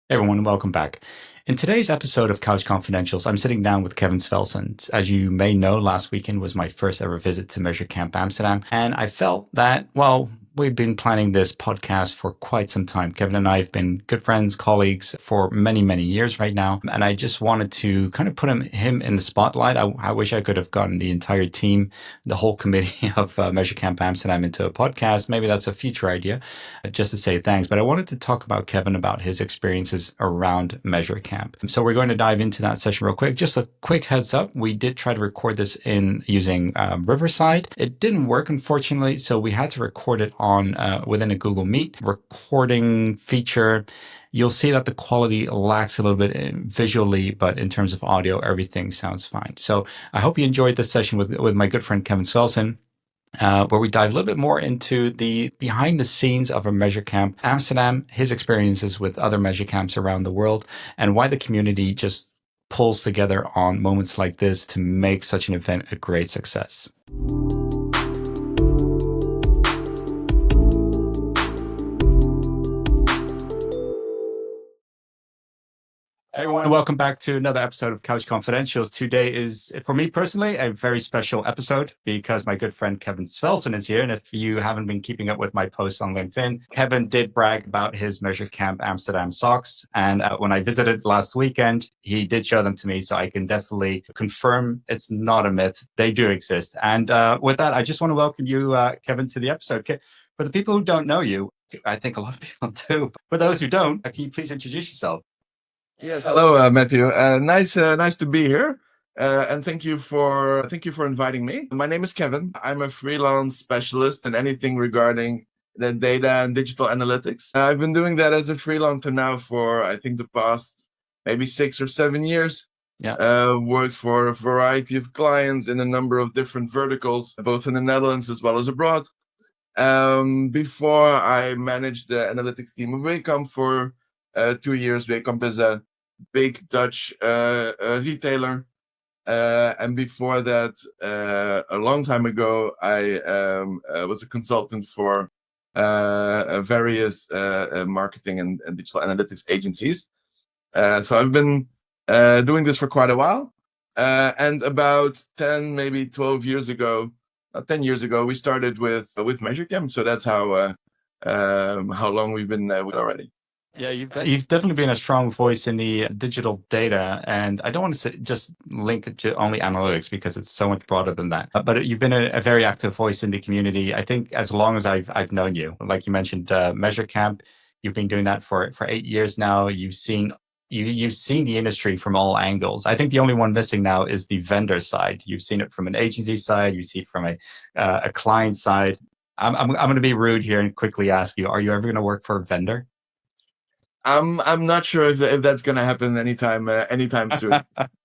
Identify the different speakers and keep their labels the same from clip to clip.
Speaker 1: Hey everyone, welcome back. In today's episode of Couch Confidentials, I'm sitting down with Kevin Swelsen. As you may know, last weekend was my first ever visit to Measurecamp Amsterdam, and I felt that, well, we've been planning this podcast for quite some time. Kevin and I have been good friends, colleagues for many, many years right now, and I just wanted to kind of put him in the spotlight. I wish I could have gotten the entire team, the whole committee of Measurecamp Amsterdam into a podcast. Maybe that's a future idea, just to say thanks. But I wanted to talk about Kevin, about his experiences around Measurecamp. So we're going to dive into that session real quick. Just a quick heads up. We did try to record this in using Riverside. It didn't work, unfortunately. So we had to record it on within a Google Meet recording feature. You'll see that the quality lacks a little bit visually, but in terms of audio, everything sounds fine. So I hope you enjoyed this session with my good friend Kevin Swelsen, where we dive a little bit more into the behind the scenes of a Measurecamp Amsterdam, his experiences with other Measurecamps around the world, and why the community just pulls together on moments like this to make such an event a great success. Hey everyone, welcome back to another episode of Couch Confidentials. Today is, for me personally, a very special episode because my good friend Kevin Swelsen is here. And if you haven't been keeping up with my posts on LinkedIn, Kevin did brag about his Measurecamp Amsterdam socks. And when I visited last weekend, he did show them to me. So I can definitely confirm it's not a myth. They do exist. And with that, I just want to welcome you, Kevin, to the episode. For the people who don't know you, I think a lot of people do. For those who don't, can you please introduce yourself?
Speaker 2: Yes, hello, Matthew. Nice to be here, and thank you for inviting me. My name is Kevin. I'm a freelance specialist in anything regarding the data and digital analytics. I've been doing that as a freelancer now for I think the past maybe 6 or 7 years.
Speaker 1: Yeah.
Speaker 2: Worked for a variety of clients in a number of different verticals, both in the Netherlands as well as abroad. Before I managed the analytics team of Wekamp for 2 years. Wekamp is a big Dutch retailer. And before that, a long time ago, I was a consultant for various marketing and digital analytics agencies. So I've been doing this for quite a while. And about 10, maybe 12 years ago, 10 years ago, we started with Measurecamp. So that's how long we've been with already.
Speaker 1: Yeah, you've definitely been a strong voice in the digital data, and I don't want to say, just link it to only analytics because it's so much broader than that. But you've been a very active voice in the community. I think as long as I've known you, like you mentioned, Measurecamp, you've been doing that for 8 years now. You've seen the industry from all angles. I think the only one missing now is the vendor side. You've seen it from an agency side. You see it from a client side. I'm going to be rude here and quickly ask you: are you ever going to work for a vendor?
Speaker 2: I'm not sure if that's gonna happen anytime soon.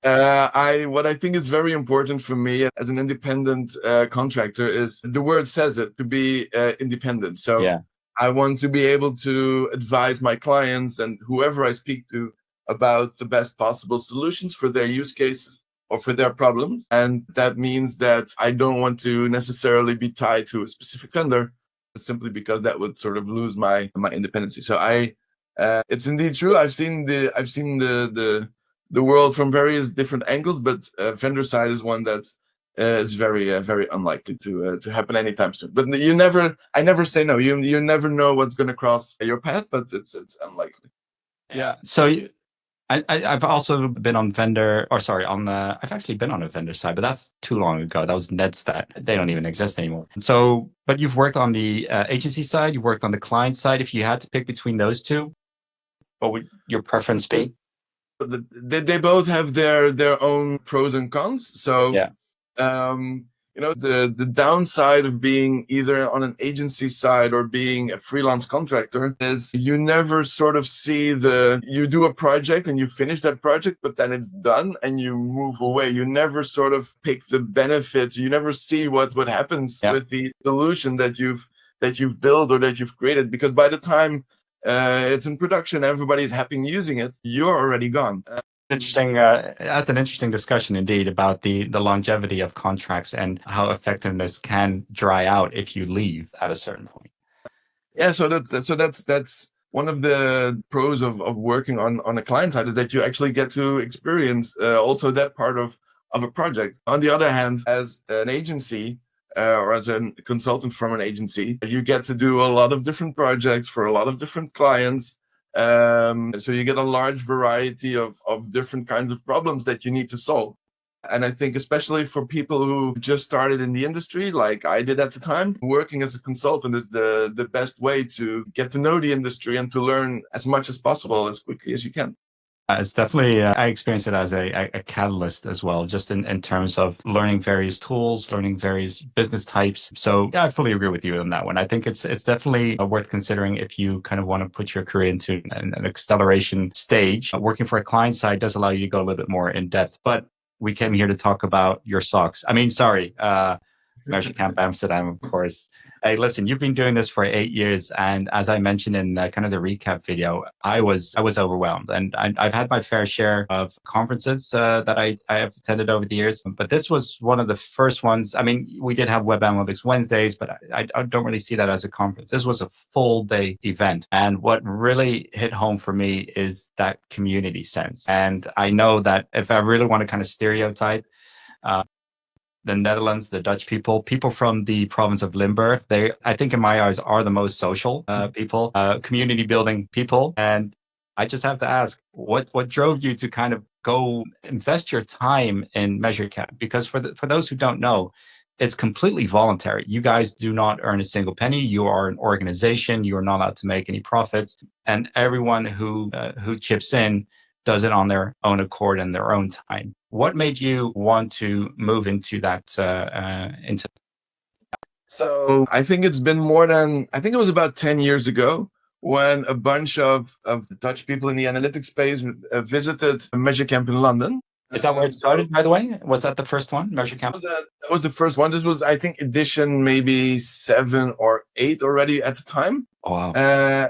Speaker 2: What I think is very important for me as an independent contractor is the word says it, to be independent. So
Speaker 1: Yeah.
Speaker 2: I want to be able to advise my clients and whoever I speak to about the best possible solutions for their use cases or for their problems. And that means that I don't want to necessarily be tied to a specific vendor simply because that would sort of lose my independency. So it's indeed true. I've seen the world from various different angles, but vendor side is one that is very unlikely to happen anytime soon. But I never say no. You never know what's going to cross your path, but it's unlikely.
Speaker 1: Yeah. So I've also been on vendor, or sorry, I've actually been on a vendor side, but that's too long ago. That was Nedstat. They don't even exist anymore. So, but you've worked on the agency side, you worked on the client side. If you had to pick between those two, what would your preference be?
Speaker 2: They both have their own pros and cons. So,
Speaker 1: yeah.
Speaker 2: The downside of being either on an agency side or being a freelance contractor is you never sort of see you do a project and you finish that project, but then it's done and you move away. You never sort of pick the benefits. You never see what happens with the solution that you've built or that you've created, because by the time it's in production, everybody's happy using it, you're already gone.
Speaker 1: Interesting. That's an interesting discussion indeed about the longevity of contracts and how effectiveness can dry out if you leave at a certain point.
Speaker 2: Yeah, so that's one of the pros of working on a client side is that you actually get to experience also that part of a project. On the other hand, as an agency or as a consultant from an agency, you get to do a lot of different projects for a lot of different clients. So you get a large variety of different kinds of problems that you need to solve. And I think especially for people who just started in the industry, like I did at the time, working as a consultant is the best way to get to know the industry and to learn as much as possible as quickly as you can.
Speaker 1: It's definitely, I experience it as a catalyst as well, just in terms of learning various tools, learning various business types. So yeah, I fully agree with you on that one. I think it's definitely worth considering if you kind of want to put your career into an acceleration stage. Working for a client side does allow you to go a little bit more in depth, but we came here to talk about your socks. I mean, sorry, Measurecamp Amsterdam, of course. Hey, listen, you've been doing this for 8 years. And as I mentioned in kind of the recap video, I was overwhelmed. And I've had my fair share of conferences that I have attended over the years. But this was one of the first ones. I mean, we did have Web Analytics Wednesdays, but I don't really see that as a conference. This was a full day event. And what really hit home for me is that community sense. And I know that if I really want to kind of stereotype, the Netherlands, the Dutch people from the province of Limburg, they, I think in my eyes, are the most social people, community building people. And I just have to ask, what drove you to kind of go invest your time in Measurecamp? Because for those who don't know, it's completely voluntary. You guys do not earn a single penny. You are an organization. You are not allowed to make any profits. And everyone who chips in does it on their own accord and their own time. What made you want to move into that?
Speaker 2: So I think it's been I think it was about 10 years ago when a bunch of Dutch people in the analytics space visited Measurecamp in London.
Speaker 1: Is that where it started, by the way? Was that the first one, Measurecamp?
Speaker 2: That was the first one. This was, I think, edition maybe 7 or 8 already at the time.
Speaker 1: Oh, wow.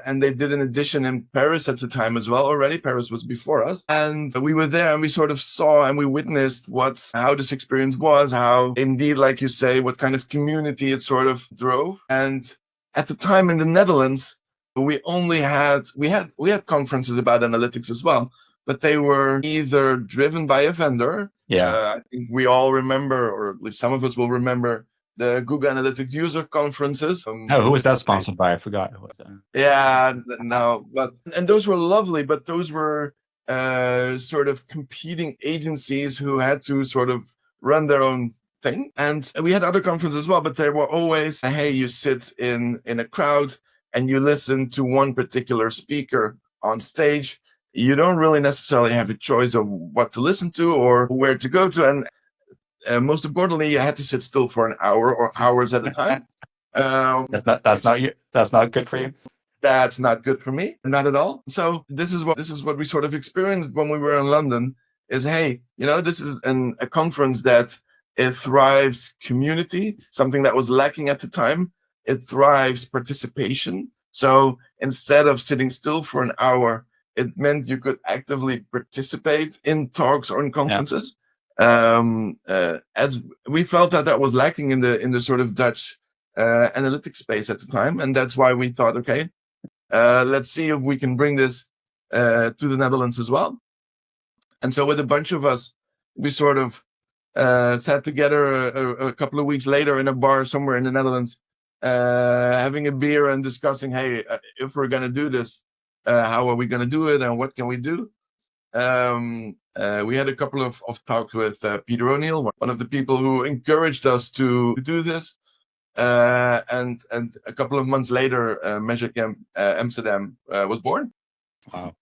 Speaker 2: And they did an edition in Paris at the time as well already. Paris was before us. And we were there and we sort of saw and we witnessed how this experience was, how indeed, like you say, what kind of community it sort of drove. And at the time in the Netherlands, we had conferences about analytics as well, but they were either driven by a vendor.
Speaker 1: Yeah.
Speaker 2: I think we all remember, or at least some of us will remember, the Google Analytics user conferences.
Speaker 1: Who was that sponsored by? I forgot.
Speaker 2: Yeah, no, and those were lovely, but those were sort of competing agencies who had to sort of run their own thing. And we had other conferences as well, but they were always, hey, you sit in a crowd and you listen to one particular speaker on stage. You don't really necessarily have a choice of what to listen to or where to go to. And most importantly, you had to sit still for an hour or hours at a time.
Speaker 1: That's not good for you.
Speaker 2: That's not good for me, not at all. So this is what we sort of experienced when we were in London. Is, hey, this is a conference that it thrives community, something that was lacking at the time. It thrives participation. So instead of sitting still for an hour, it meant you could actively participate in talks or in conferences. Yeah. As we felt that was lacking in the sort of Dutch analytics space at the time, and that's why we thought, okay, let's see if we can bring this to the Netherlands as well. And so with a bunch of us, we sort of sat together a couple of weeks later in a bar somewhere in the Netherlands, having a beer and discussing, hey, if we're going to do this, how are we going to do it and what can we do? We had a couple of talks with Peter O'Neill, one of the people who encouraged us to do this. And a couple of months later, Measurecamp Amsterdam was born.
Speaker 1: Wow.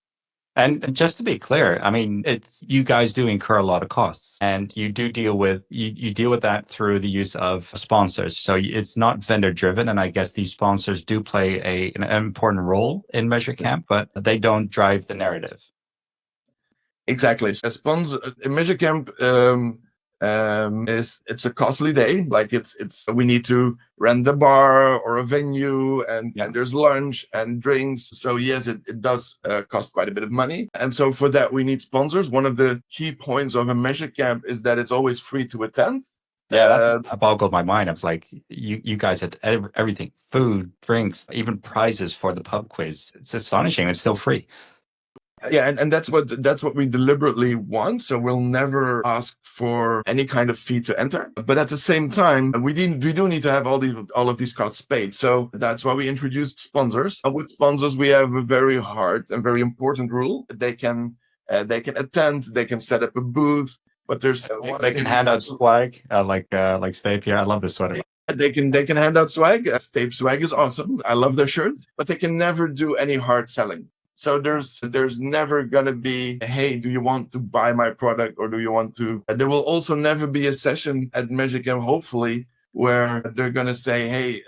Speaker 1: And just to be clear, I mean, you guys do incur a lot of costs, and you do deal with you deal with that through the use of sponsors. So it's not vendor driven, and I guess these sponsors do play an important role in Measurecamp, but they don't drive the narrative.
Speaker 2: Exactly. A sponsor in Measurecamp it's a costly day. Like we need to rent the bar or a venue, and there's lunch and drinks. So yes, it does cost quite a bit of money. And so for that, we need sponsors. One of the key points of a Measurecamp is that it's always free to attend.
Speaker 1: Yeah, that boggled my mind. I was like, you guys had everything, food, drinks, even prizes for the pub quiz. It's astonishing. It's still free.
Speaker 2: Yeah, and that's what we deliberately want. So we'll never ask for any kind of fee to enter. But at the same time, we do need to have all of these costs paid. So that's why we introduced sponsors. With sponsors, we have a very hard and very important rule. They can attend, they can set up a booth, but there's
Speaker 1: They can hand out swag, like Stave here. I love this sweater.
Speaker 2: They can hand out swag. Stave swag is awesome. I love their shirt, but they can never do any hard selling. So there's never gonna be, hey, do you want to buy my product or do you want to? There will also never be a session at Measurecamp, hopefully, where they're gonna say, hey,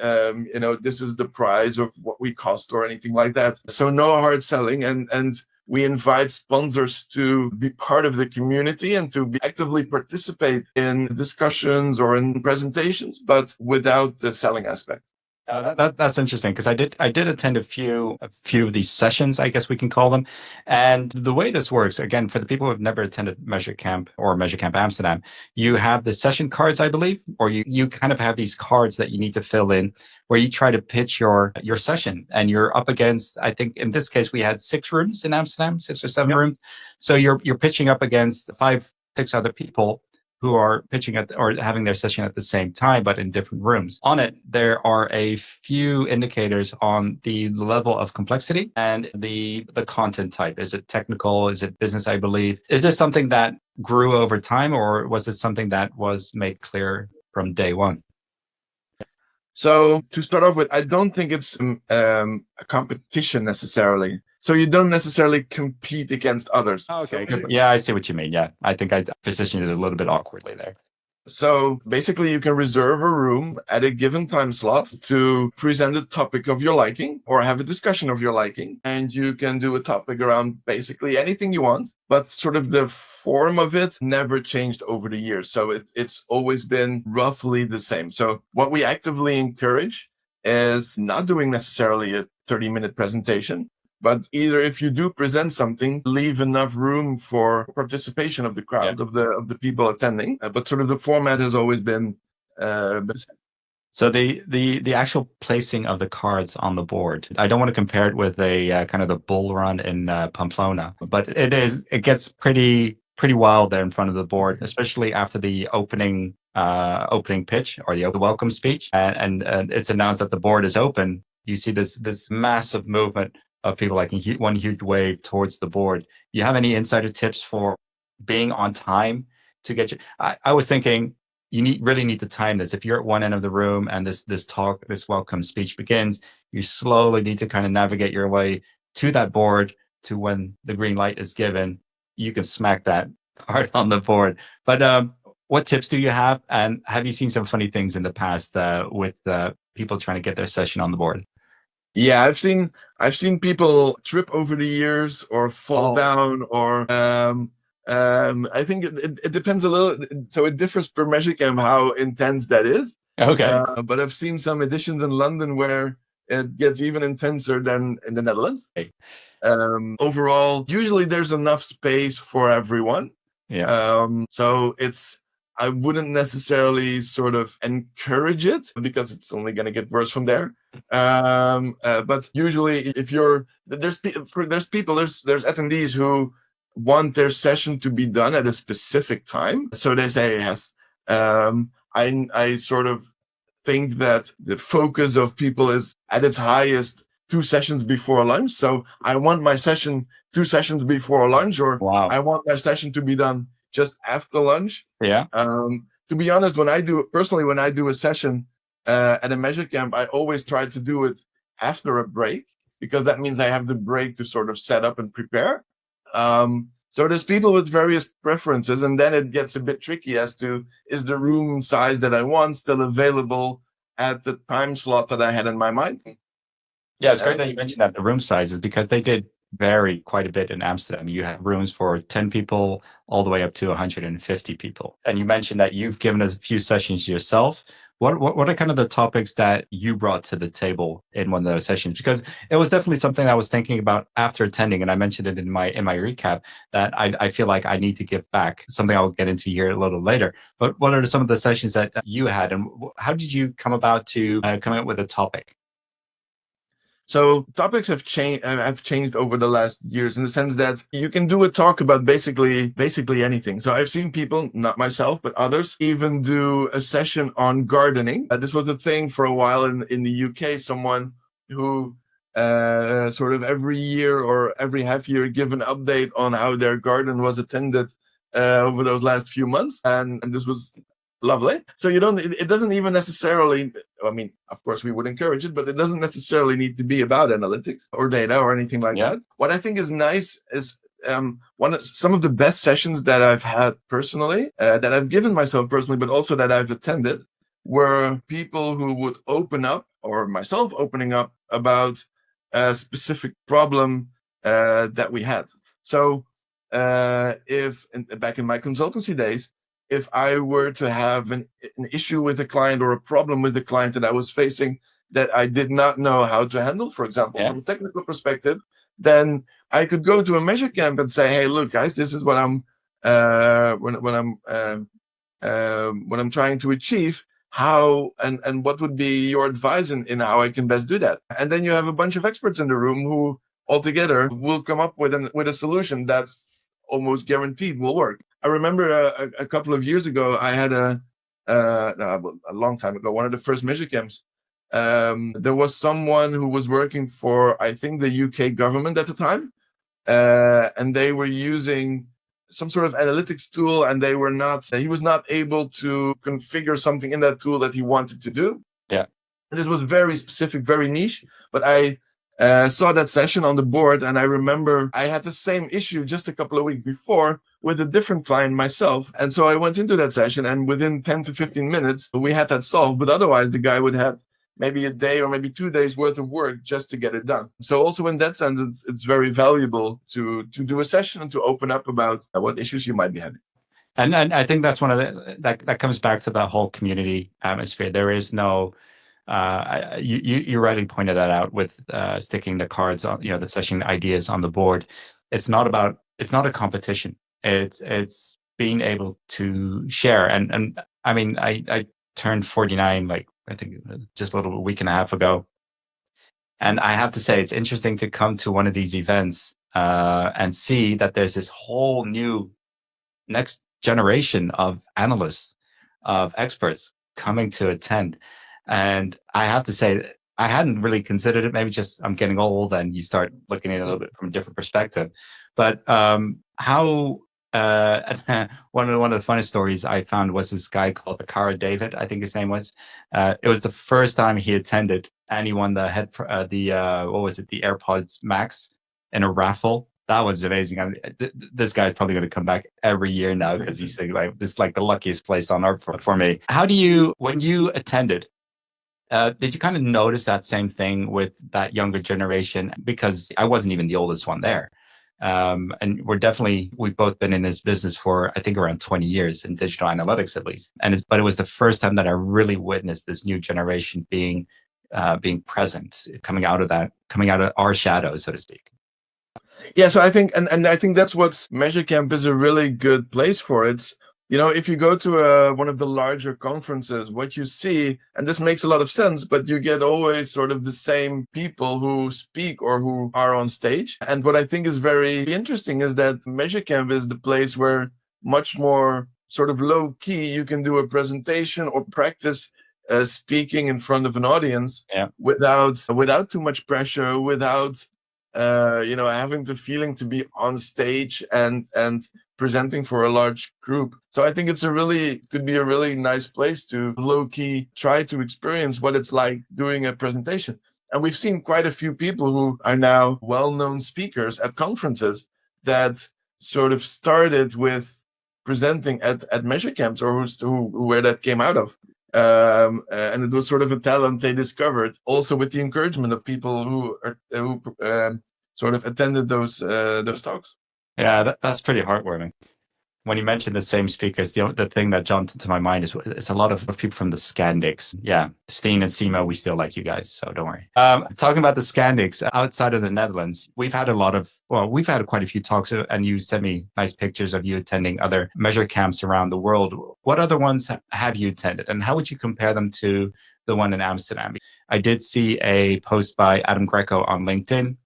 Speaker 2: this is the price of what we cost or anything like that. So no hard selling, and we invite sponsors to be part of the community and to actively participate in discussions or in presentations, but without the selling aspect.
Speaker 1: That's interesting because I did attend a few of these sessions, I guess we can call them. And the way this works, again, for the people who have never attended Measurecamp or Measurecamp Amsterdam, you have the session cards, I believe, or you kind of have these cards that you need to fill in where you try to pitch your session, and you're up against, I think in this case we had 6 rooms in Amsterdam, 6 or 7
Speaker 2: Yep.
Speaker 1: rooms. So you're pitching up against 5, 6 other people who are pitching or having their session at the same time, but in different rooms. On it, there are a few indicators on the level of complexity and the content type. Is it technical? Is it business, I believe? Is this something that grew over time, or was this something that was made clear from day one?
Speaker 2: So to start off with, I don't think it's a competition necessarily. So you don't necessarily compete against others.
Speaker 1: Okay. Yeah, I see what you mean. Yeah, I think I positioned it a little bit awkwardly there.
Speaker 2: So basically, you can reserve a room at a given time slot to present a topic of your liking or have a discussion of your liking. And you can do a topic around basically anything you want, but sort of the form of it never changed over the years. So it's always been roughly the same. So what we actively encourage is not doing necessarily a 30-minute presentation, but either if you do present something, leave enough room for participation of the crowd, of the people attending. But sort of the format has always been.
Speaker 1: So the actual placing of the cards on the board, I don't want to compare it with a kind of the bull run in Pamplona, but it gets pretty wild there in front of the board, especially after the opening pitch or the welcome speech, and it's announced that the board is open. You see this massive movement of people, like one huge wave towards the board. You have any insider tips for being on time to get you? I was thinking you really need to time this. If you're at one end of the room and this welcome speech begins, you slowly need to kind of navigate your way to that board to when the green light is given. You can smack that card on the board. But what tips do you have? And have you seen some funny things in the past with people trying to get their session on the board?
Speaker 2: Yeah, I've seen people trip over the years or fall down, or I think it depends a little. So it differs per Measurecamp how intense that is.
Speaker 1: Okay.
Speaker 2: But I've seen some editions in London where it gets even intenser than in the Netherlands. Overall, usually there's enough space for everyone.
Speaker 1: Yeah.
Speaker 2: So I wouldn't necessarily sort of encourage it because it's only going to get worse from there. But usually, if there's attendees who want their session to be done at a specific time, so they say yes. I sort of think that the focus of people is at its highest 2 sessions before lunch. So I want my session 2 sessions before lunch, or I want my session to be done just after lunch.
Speaker 1: Yeah.
Speaker 2: To be honest, when I do a session at a Measurecamp, I always try to do it after a break, because that means I have the break to sort of set up and prepare. So there's people with various preferences, and then it gets a bit tricky as to, is the room size that I want still available at the time slot that I had in my mind?
Speaker 1: Yeah, it's great that you mentioned that, the room sizes, because they did vary quite a bit in Amsterdam. You have rooms for 10 people all the way up to 150 people. And you mentioned that you've given us a few sessions yourself What are kind of the topics that you brought to the table in one of those sessions? Because it was definitely something I was thinking about after attending, and I mentioned it in my recap that I feel like I need to give back. Something I'll get into here a little later. But what are some of the sessions that you had, and how did you come about to come up with a topic?
Speaker 2: So topics have changed over the last years in the sense that you can do a talk about basically anything. So I've seen people, not myself, but others, even do a session on gardening. This was a thing for a while in the UK. Someone who sort of every year or every half year give an update on how their garden was attended over those last few months, and this was lovely. So it doesn't even necessarily, I mean, of course we would encourage it, but it doesn't necessarily need to be about analytics or data or anything like that. What I think is nice is some of the best sessions that I've had personally, that I've given myself personally, but also that I've attended, were people who would open up, or myself opening up, about a specific problem that we had. So back in my consultancy days, if I were to have an issue with a client or a problem with the client that I was facing that I did not know how to handle, for example, from a technical perspective, then I could go to a Measurecamp and say, "Hey, look, guys, this is what I'm when I'm trying to achieve. How and what would be your advice in how I can best do that?" And then you have a bunch of experts in the room who altogether will come up with a solution that almost guaranteed will work. I remember a couple of years ago, I had a long time ago, one of the first Measurecamps. There was someone who was working for, I think, the UK government at the time, and they were using some sort of analytics tool, and he was not able to configure something in that tool that he wanted to do.
Speaker 1: Yeah.
Speaker 2: And it was very specific, very niche, but I saw that session on the board, and I remember I had the same issue just a couple of weeks before with a different client myself. And so I went into that session, and within 10 to 15 minutes, we had that solved. But otherwise, the guy would have maybe a day or maybe 2 days worth of work just to get it done. So also in that sense, it's very valuable to do a session and to open up about what issues you might be having.
Speaker 1: And I think that's one of that comes back to the whole community atmosphere. There is no you rightly pointed that out with sticking the cards on, the session ideas on the board. It's not a competition. It's being able to share. And I mean, I turned 49, like I think just a little week and a half ago. And I have to say, it's interesting to come to one of these events and see that there's this whole new next generation of analysts, of experts coming to attend. And I have to say, I hadn't really considered it. Maybe just I'm getting old and you start looking at it a little bit from a different perspective. But how one of the funniest stories I found was this guy called Akara David, I think his name was. It was the first time he attended, and he won the what was it, the AirPods Max in a raffle. That was amazing. I mean, this guy's probably going to come back every year now because he's like, this is like the luckiest place on earth for me. How do you, when you attended, did you kind of notice that same thing with that younger generation? Because I wasn't even the oldest one there. And we've both been in this business for, I think, around 20 years in digital analytics, at least. But it was the first time that I really witnessed this new generation being present, coming out of our shadows, so to speak.
Speaker 2: Yeah, so I think, and I think that's what Measurecamp is a really good place for. It's, if you go to one of the larger conferences, what you see, and this makes a lot of sense, but you get always sort of the same people who speak or who are on stage. And what I think is very interesting is that Measurecamp is the place where much more sort of low key you can do a presentation or practice speaking in front of an audience without too much pressure, without having the feeling to be on stage and presenting for a large group. So I think could be a really nice place to low-key try to experience what it's like doing a presentation. And we've seen quite a few people who are now well-known speakers at conferences that sort of started with presenting at Measurecamps, or where that came out of. And it was sort of a talent they discovered, also with the encouragement of people who sort of attended those talks.
Speaker 1: Yeah, that's pretty heartwarming. When you mentioned the same speakers, the thing that jumped into my mind is it's a lot of people from the Scandics. Yeah, Steen and Simo, we still like you guys, so don't worry. Talking about the Scandics, outside of the Netherlands, we've had we've had quite a few talks, and you sent me nice pictures of you attending other measure camps around the world. What other ones have you attended, and how would you compare them to the one in Amsterdam? I did see a post by Adam Greco on LinkedIn.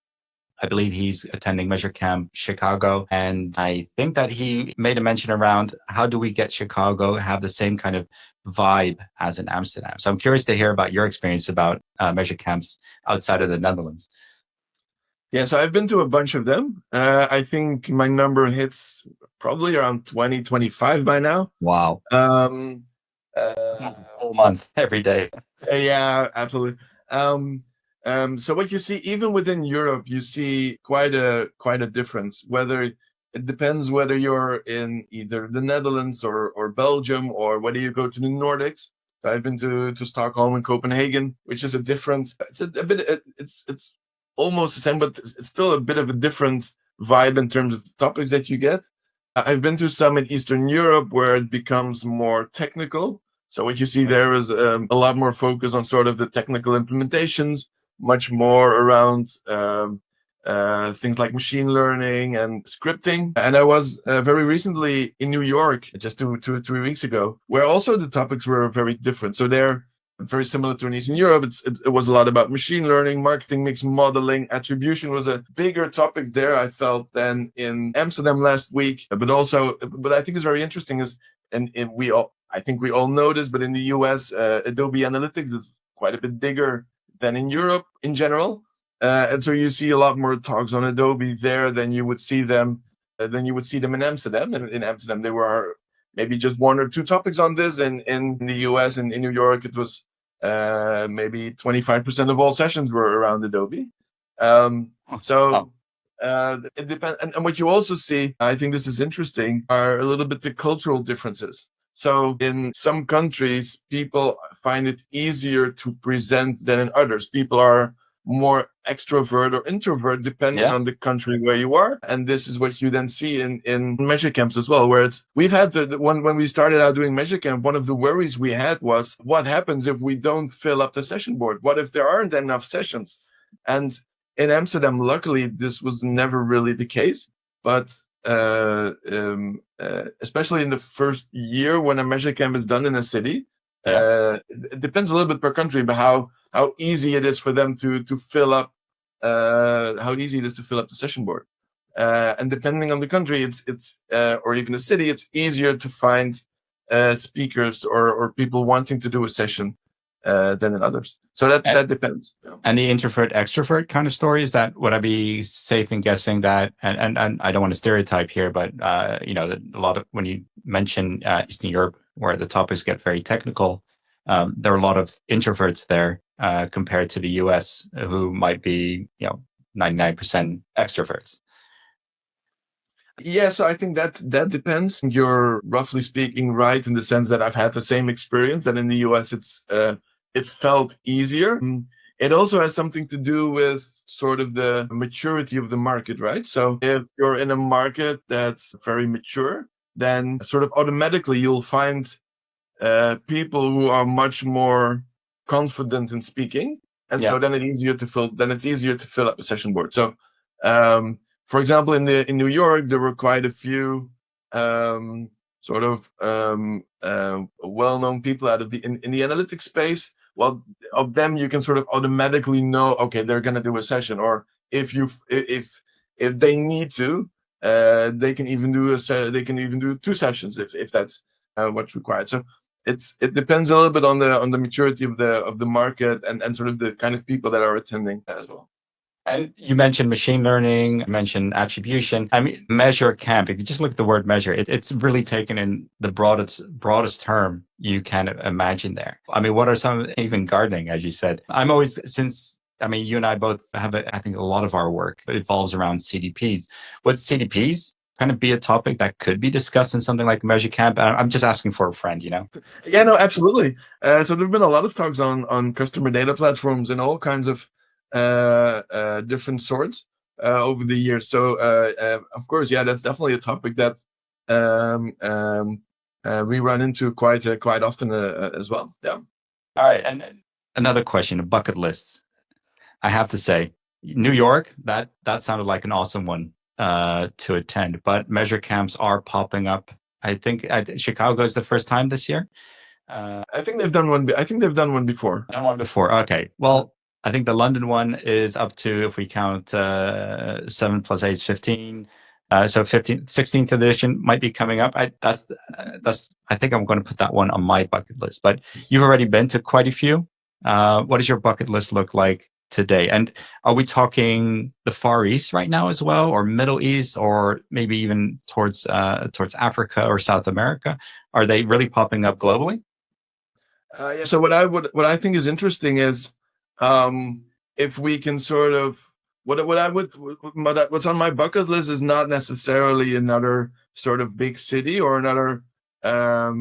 Speaker 1: I believe he's attending Measurecamp Chicago. And I think that he made a mention around how do we get Chicago have the same kind of vibe as in Amsterdam. So I'm curious to hear about your experience about Measure Camps outside of the Netherlands.
Speaker 2: Yeah, so I've been to a bunch of them. I think my number hits probably around 20, 25 by now.
Speaker 1: Wow. Whole month, every day.
Speaker 2: Yeah, absolutely. So what you see, even within Europe, you see quite a difference. Whether it depends whether you're in either the Netherlands or Belgium, or whether you go to the Nordics. So I've been to Stockholm and Copenhagen, which is a different. It's a bit. It's almost the same, but it's still a bit of a different vibe in terms of the topics that you get. I've been to some in Eastern Europe where it becomes more technical. So what you see there is a lot more focus on sort of the technical implementations, much more around things like machine learning and scripting. And I was very recently in New York, just 2 or 3 weeks ago, where also the topics were very different. So they're very similar to in Eastern Europe. It was a lot about machine learning, marketing mix modeling, attribution was a bigger topic there, I felt, than in Amsterdam last week. But I think it's very interesting is, and I think we all know this, but in the US, Adobe Analytics is quite a bit bigger than in Europe in general. And so you see a lot more talks on Adobe there than you would see them in Amsterdam. And in Amsterdam, there were maybe just 1 or 2 topics on this. And in the US and in New York, it was maybe 25% of all sessions were around Adobe. It depends. And what you also see, I think this is interesting, are a little bit the cultural differences. So in some countries, people find it easier to present than in others. People are more extrovert or introvert depending on the country where you are. And this is what you then see in measure camps as well, where we've had when we started out doing measure camp, one of the worries we had was what happens if we don't fill up the session board? What if there aren't enough sessions? And in Amsterdam, luckily, this was never really the case. But especially in the first year when a measure camp is done in a city, it depends a little bit per country, but how easy it is for them to fill up, the session board. And depending on the country, it's or even the city, it's easier to find speakers or people wanting to do a session than in others. So that depends.
Speaker 1: And the introvert extrovert kind of story, is that, would I be safe in guessing that? And I don't want to stereotype here, but a lot of, when you mention Eastern Europe, where the topics get very technical, there are a lot of introverts there compared to the US, who might be 99% extroverts.
Speaker 2: Yeah, so I think that depends. You're roughly speaking right in the sense that I've had the same experience that in the US it felt easier. It also has something to do with sort of the maturity of the market, right? So if you're in a market that's very mature, then sort of automatically you'll find people who are much more confident in speaking, and so then it's easier to fill up a session board. So for example, in New York, there were quite a few well-known people out of in the analytics space. Well, of them you can sort of automatically know, okay, they're going to do a session, or if they need to, they can even do 2 sessions if that's what's required. So it depends a little bit on the maturity of the market and sort of the kind of people that are attending as well.
Speaker 1: And you mentioned machine learning, you mentioned attribution. I mean, Measurecamp, if you just look at the word measure, it's really taken in the broadest term you can imagine there. I mean, what are some, even gardening, as you said? I'm always, you and I both have, I think a lot of our work evolves around CDPs. Would CDPs kind of be a topic that could be discussed in something like Measurecamp? I'm just asking for a friend,
Speaker 2: Yeah, no, absolutely. So there've been a lot of talks on customer data platforms and all kinds of different sorts over the years. So of course, yeah, that's definitely a topic that we run into quite often as well. Yeah.
Speaker 1: All right. And another question, a bucket list. I have to say, New York, that sounded like an awesome one to attend, but measure camps are popping up. I think Chicago is the first time this year.
Speaker 2: I think they've done one. I think they've done one before.
Speaker 1: Done one before. Okay. Well, I think the London one is up to, if we count 7 plus 8 is 15. So 16th edition might be coming up. I think I'm going to put that one on my bucket list. But you've already been to quite a few. What does your bucket list look like today? And are we talking the Far East right now as well, or Middle East, or maybe even towards Africa or South America? Are they really popping up globally?
Speaker 2: Yeah. So what I think is interesting is if we can sort of what's on my bucket list is not necessarily another sort of big city or another but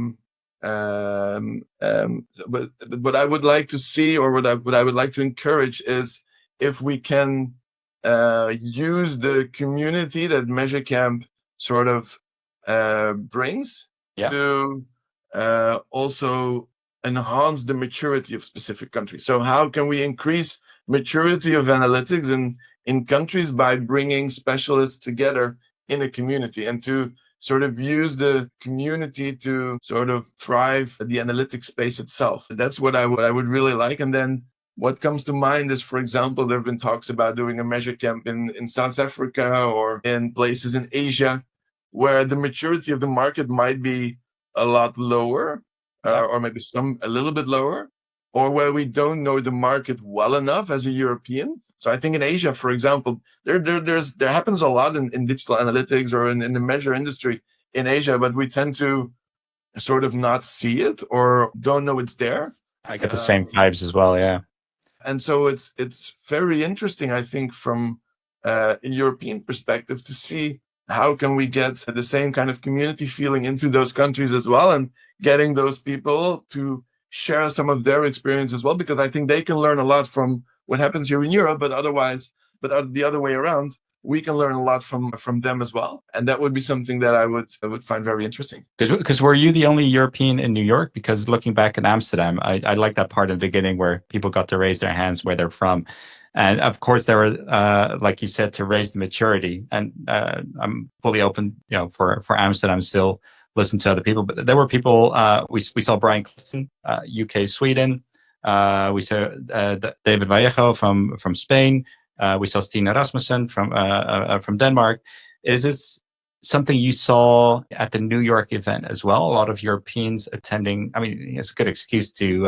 Speaker 2: what I would like to see, or what I would like to encourage, is if we can use the community that Measurecamp sort of brings to also enhance the maturity of specific countries. So how can we increase maturity of analytics in countries by bringing specialists together in a community, and to sort of use the community to sort of thrive the analytics space itself? That's what I would really like. And then what comes to mind is, for example, there have been talks about doing a measure camp in South Africa or in places in Asia where the maturity of the market might be a lot lower, or maybe a little bit lower, or where we don't know the market well enough as a European. So I think in Asia, for example, there happens a lot in digital analytics or in the measure industry in Asia, but we tend to sort of not see it or don't know it's there.
Speaker 1: I get the same vibes as well, yeah.
Speaker 2: And so it's very interesting, I think, from a European perspective, to see how can we get the same kind of community feeling into those countries as well, and getting those people to share some of their experience as well, because I think they can learn a lot from what happens here in Europe, but the other way around, we can learn a lot from them as well. And that would be something that I would find very interesting.
Speaker 1: Because were you the only European in New York? Because looking back at Amsterdam, I like that part in the beginning where people got to raise their hands where they're from. And of course, there were, like you said, to raise the maturity. And I'm fully open, for Amsterdam still listen to other people. But there were people, we saw Brian Clifton, UK, Sweden. We saw David Vallejo from Spain. We saw Stine Rasmussen from Denmark. Is this something you saw at the New York event as well? A lot of Europeans attending. I mean, it's a good excuse to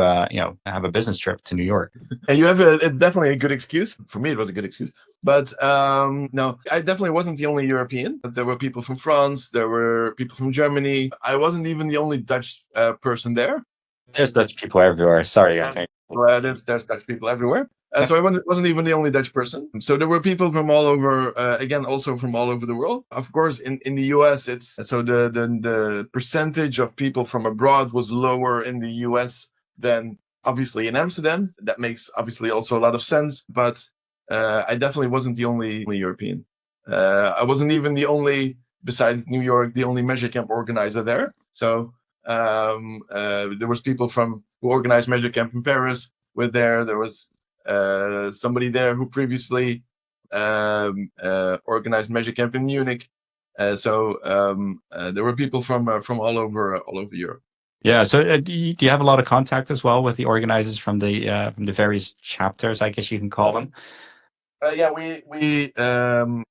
Speaker 1: have a business trip to New York.
Speaker 2: And you have definitely a good excuse. For me, it was a good excuse. But no, I definitely wasn't the only European. There were people from France. There were people from Germany. I wasn't even the only Dutch person there.
Speaker 1: There's Dutch people everywhere. Sorry, I think.
Speaker 2: Well, there's Dutch people everywhere. So I wasn't even the only Dutch person. So there were people from all over, again, also from all over the world. Of course, in the US, the percentage of people from abroad was lower in the US than obviously in Amsterdam. That makes obviously also a lot of sense. But I definitely wasn't the only European. I wasn't even the only, besides New York, the only Measurecamp organizer there. So there was people who organized Measurecamp in Paris were there. There was somebody there who previously organized Measurecamp in Munich. So there were people from all over Europe.
Speaker 1: Yeah. So do you have a lot of contact as well with the organizers from the various chapters, I guess you can call them?
Speaker 2: Yeah, we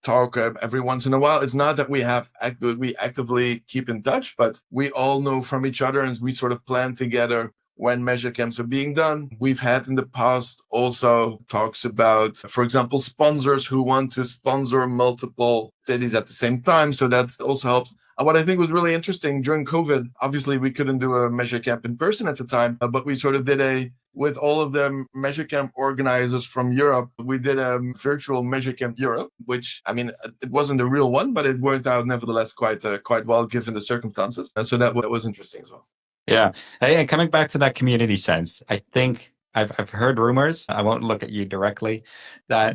Speaker 2: talk every once in a while. It's not that we actively keep in touch, but we all know from each other, and we sort of plan together when measure camps are being done. We've had in the past also talks about, for example, sponsors who want to sponsor multiple cities at the same time. So that also helps. And what I think was really interesting during COVID, obviously we couldn't do a measure camp in person at the time, but we sort of did with all of the measure camp organizers from Europe, we did a virtual measure camp Europe, which, I mean, it wasn't a real one, but it worked out nevertheless quite well given the circumstances. And so that was interesting as well.
Speaker 1: Yeah. Hey, and coming back to that community sense, I think I've heard rumors, I won't look at you directly, that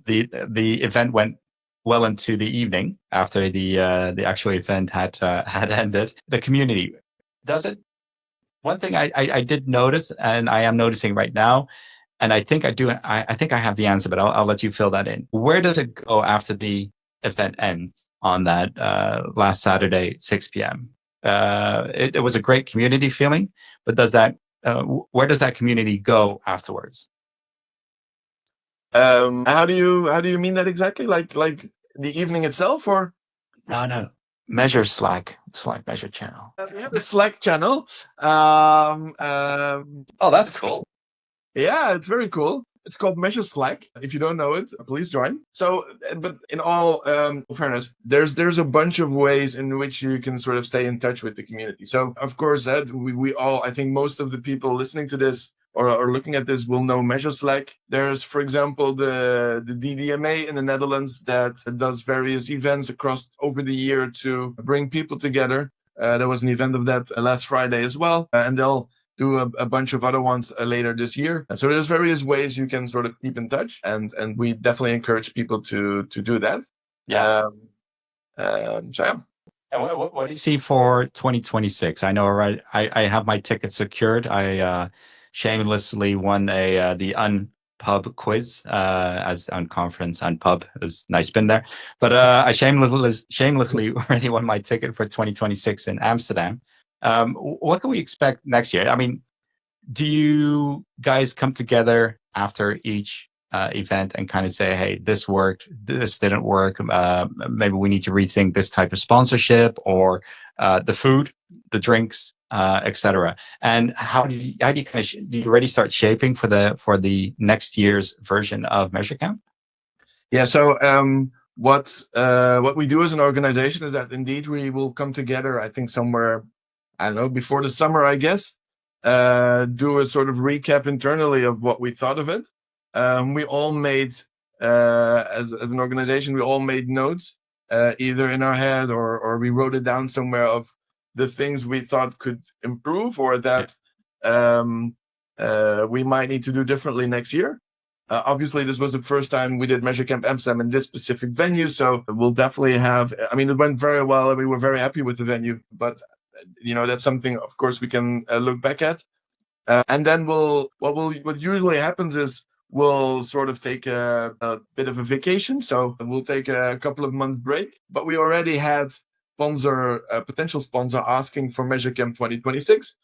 Speaker 1: the event went well into the evening after the actual event had ended. The community, does it? One thing I did notice, and I am noticing right now, and I think I do. I think I have the answer, but I'll let you fill that in. Where did it go after the event ends on that last Saturday, 6 p.m.? It was a great community feeling, but where does that community go afterwards?
Speaker 2: How do you mean that exactly? Like the evening itself, or?
Speaker 1: No. Measure Slack measure channel.
Speaker 2: We have a Slack channel.
Speaker 1: Oh, that's cool.
Speaker 2: Yeah, it's very cool. It's called Measure Slack. If you don't know it, please join. So, but in all fairness, there's a bunch of ways in which you can sort of stay in touch with the community. So, of course, we all, I think most of the people listening to this or looking at this will know Measure Slack. There's, for example, the DDMA in the Netherlands that does various events over the year to bring people together. There was an event of that last Friday as well, and they'll do a bunch of other ones later this year. So there's various ways you can sort of keep in touch, and we definitely encourage people to do that.
Speaker 1: Yeah.
Speaker 2: So yeah.
Speaker 1: And what do you see for 2026? I know already. I have my ticket secured. I shamelessly won the Unpub quiz as Unconference Unpub. It was nice spin there, but I shamelessly already won my ticket for 2026 in Amsterdam. What can we expect next year? I mean, do you guys come together after each event and kind of say, hey, this worked, this didn't work, maybe we need to rethink this type of sponsorship or the food, the drinks, etc. And how do you kind of do you already start shaping for the next year's version of Measurecamp?
Speaker 2: Yeah. So what we do as an organization is that indeed we will come together. I think somewhere, I don't know, before the summer, I guess. Do a sort of recap internally of what we thought of it. We all made, as an organization, we all made notes, either in our head or we wrote it down somewhere of the things we thought could improve or that we might need to do differently next year. Obviously, this was the first time we did Measurecamp Amsterdam in this specific venue, so we'll definitely have. I mean, it went very well, and we were very happy with the venue. But that's something, of course, we can look back at. And then what usually happens is we'll sort of take a bit of a vacation. So we'll take a couple of months break. But we already had potential sponsor asking for Measurecamp 2026.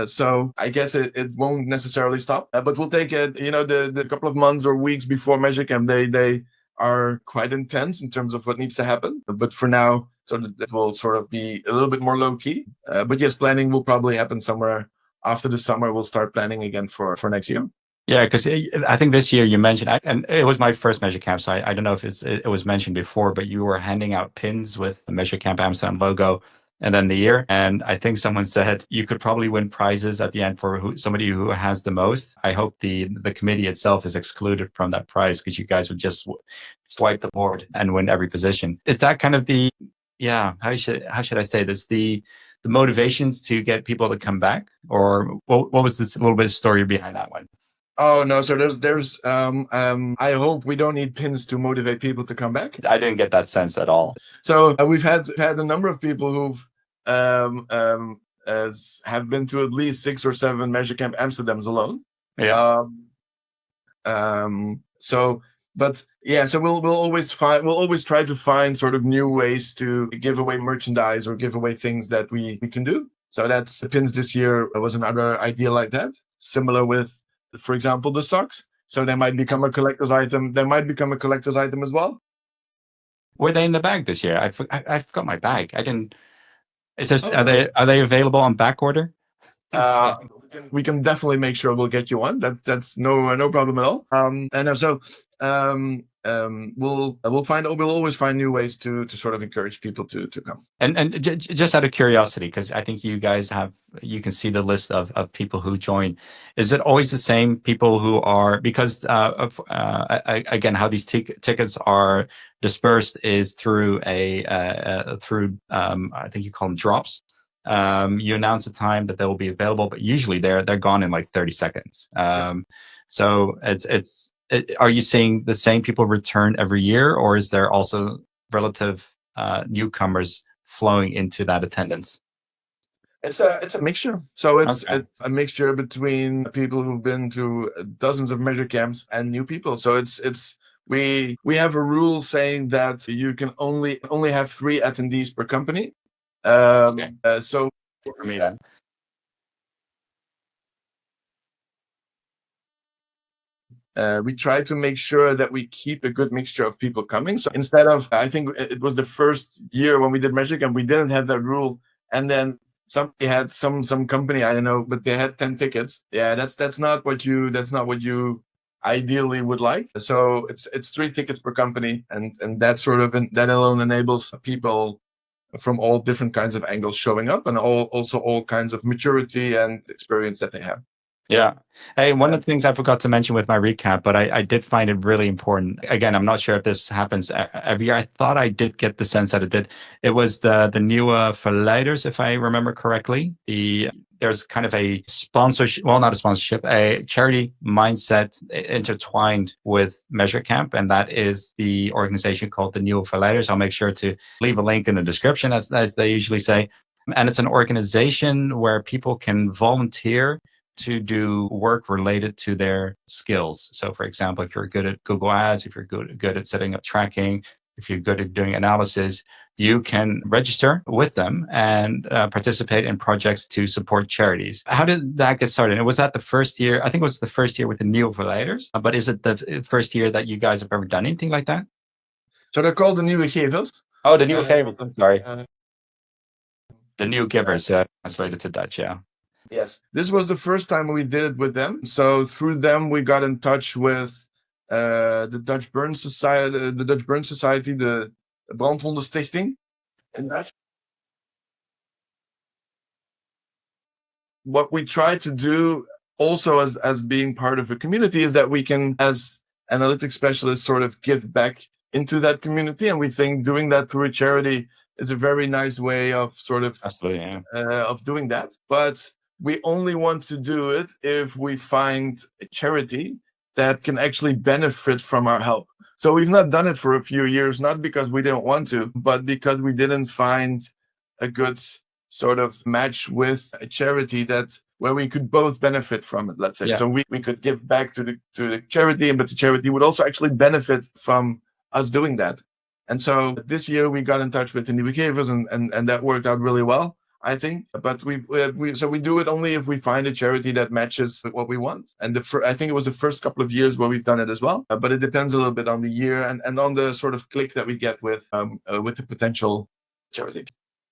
Speaker 2: So I guess it won't necessarily stop. But we'll take it. The couple of months or weeks before Measurecamp, they are quite intense in terms of what needs to happen. But for now, it will sort of be a little bit more low key. But yes, planning will probably happen somewhere after the summer. We'll start planning again for next year.
Speaker 1: Yeah, because I think this year you mentioned, and it was my first Measurecamp, so I don't know if it was mentioned before, but you were handing out pins with the Measurecamp Amsterdam logo and then the year. And I think someone said you could probably win prizes at the end for somebody who has the most. I hope the committee itself is excluded from that prize because you guys would just swipe the board and win every position. Is that kind of how should I say this? The motivations to get people to come back, or what was this little bit of story behind that one?
Speaker 2: Oh no, so there's I hope we don't need pins to motivate people to come back.
Speaker 1: I didn't get that sense at all.
Speaker 2: So we've had a number of people who've have been to at least 6 or 7 Measurecamp Amsterdams alone.
Speaker 1: Yeah.
Speaker 2: So we'll always try to find sort of new ways to give away merchandise or give away things that we can do. So that's the pins this year was another idea like that. Similar with, for example, the socks. So they might become a collector's item. They might become a collector's item as well.
Speaker 1: Were they in the bag this year? I forgot my bag. I didn't. Are they available on back order?
Speaker 2: We can definitely make sure we'll get you one. That's no problem at all. We'll always find new ways to sort of encourage people to come.
Speaker 1: And just out of curiosity, because I think you guys you can see the list of people who join. Is it always the same people who are, because again, how these tickets are dispersed is through I think you call them drops. You announce a time that they will be available, but usually they're gone in like 30 seconds. So it's Are you seeing the same people return every year, or is there also relative newcomers flowing into that attendance?
Speaker 2: It's a mixture. So it's
Speaker 1: Okay.
Speaker 2: it's a mixture between people who've been to dozens of measure camps and new people. So we have a rule saying that you can only have 3 attendees per company.
Speaker 1: Okay.
Speaker 2: So
Speaker 1: For me then.
Speaker 2: we try to make sure that we keep a good mixture of people coming. So instead of, I think it was the first year when we did Measurecamp, we didn't have that rule, and then somebody had some company, I don't know, but they had 10 tickets. Yeah, that's not what you ideally would like. So it's 3 tickets per company, and that that alone enables people from all different kinds of angles showing up, and also all kinds of maturity and experience that they have.
Speaker 1: Yeah. Hey, one of the things I forgot to mention with my recap, but I did find it really important. Again, I'm not sure if this happens every year. I thought I did get the sense that it did. It was the new verleiders, if I remember correctly. There's kind of a sponsorship, well, not a sponsorship, a charity mindset intertwined with Measurecamp, and that is the organization called the New Verleiders. I'll make sure to leave a link in the description, as they usually say. And it's an organization where people can volunteer to do work related to their skills. So for example, if you're good at Google Ads, if you're good at setting up tracking, if you're good at doing analysis, you can register with them and participate in projects to support charities. How did that get started? And was that the first year? I think it was the first year with the New Verleiders, but is it the first year that you guys have ever done anything like that?
Speaker 2: So they're called the Nieuwe Gevers.
Speaker 1: Oh, the New Gevers. I'm sorry.
Speaker 2: Uh,
Speaker 1: The New Givers, translated to Dutch, yeah.
Speaker 2: Yes, this was the first time we did it with them. So through them, we got in touch with the Dutch Burn Society, the Brandwondenstichting in Dutch. What we try to do also as being part of a community is that we can, as analytics specialists, sort of give back into that community. And we think doing that through a charity is a very nice way of sort of
Speaker 1: Absolutely, yeah.
Speaker 2: of doing that. But we only want to do it if we find a charity that can actually benefit from our help. So we've not done it for a few years, not because we didn't want to, but because we didn't find a good sort of match with a charity where we could both benefit from it, let's say.
Speaker 1: Yeah.
Speaker 2: So we could give back to the charity, but the charity would also actually benefit from us doing that. And so this year we got in touch with the Nieuwe Gevers, and that worked out really well, I think. But we do it only if we find a charity that matches what we want. And I think it was the first couple of years where we've done it as well. But it depends a little bit on the year and on the sort of click that we get with the potential charity.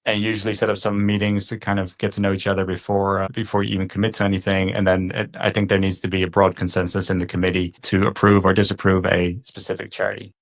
Speaker 1: And usually set up some meetings to kind of get to know each other before you even commit to anything. And then I think there needs to be a broad consensus in the committee to approve or disapprove a specific charity.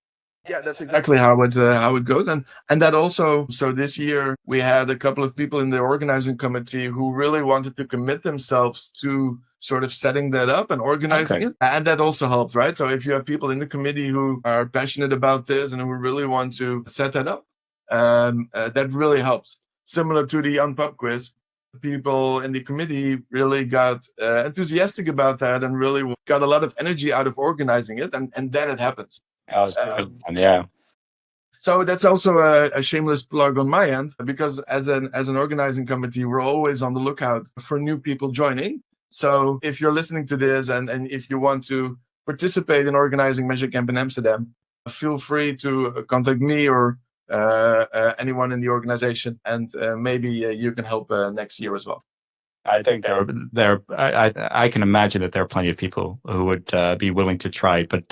Speaker 2: Yeah, that's exactly how it goes, and that also. So this year we had a couple of people in the organizing committee who really wanted to commit themselves to sort of setting that up and organizing it, and that also helps, right? So if you have people in the committee who are passionate about this and who really want to set that up, that really helps. Similar to the Unpub quiz, people in the committee really got enthusiastic about that and really got a lot of energy out of organizing it, and then it happens.
Speaker 1: Yeah.
Speaker 2: So that's also a shameless plug on my end, because as an organizing committee, we're always on the lookout for new people joining. So if you're listening to this and if you want to participate in organizing Measurecamp in Amsterdam, feel free to contact me or anyone in the organization, and maybe you can help next year as well.
Speaker 1: I think I can imagine that there are plenty of people who would be willing to try, but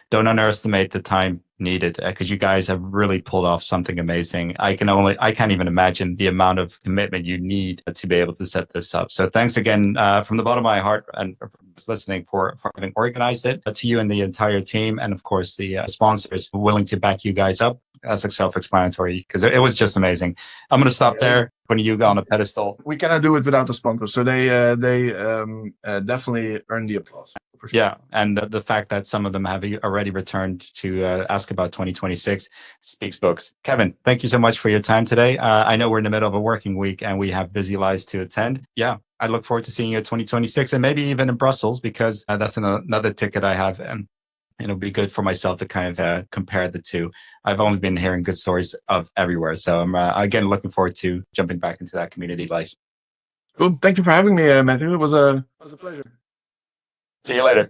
Speaker 1: don't underestimate the time needed, because you guys have really pulled off something amazing. I can't even imagine the amount of commitment you need to be able to set this up. So thanks again from the bottom of my heart and listening for having organized it, to you and the entire team, and of course the sponsors willing to back you guys up. That's self-explanatory, because it was just amazing. I'm going to stop there, putting you on a pedestal.
Speaker 2: We cannot do it without the sponsors, so they definitely earn the applause. For sure.
Speaker 1: Yeah, and the fact that some of them have already returned to ask about 2026 speaks books. Kevin, thank you so much for your time today. I know we're in the middle of a working week and we have busy lives to attend. Yeah, I look forward to seeing you at 2026 and maybe even in Brussels, because that's another ticket I have. And it'll be good for myself to kind of compare the two. I've only been hearing good stories of everywhere. So I'm again looking forward to jumping back into that community life.
Speaker 2: Cool. Thank you for having me, Matthew. It was a pleasure.
Speaker 1: See you later.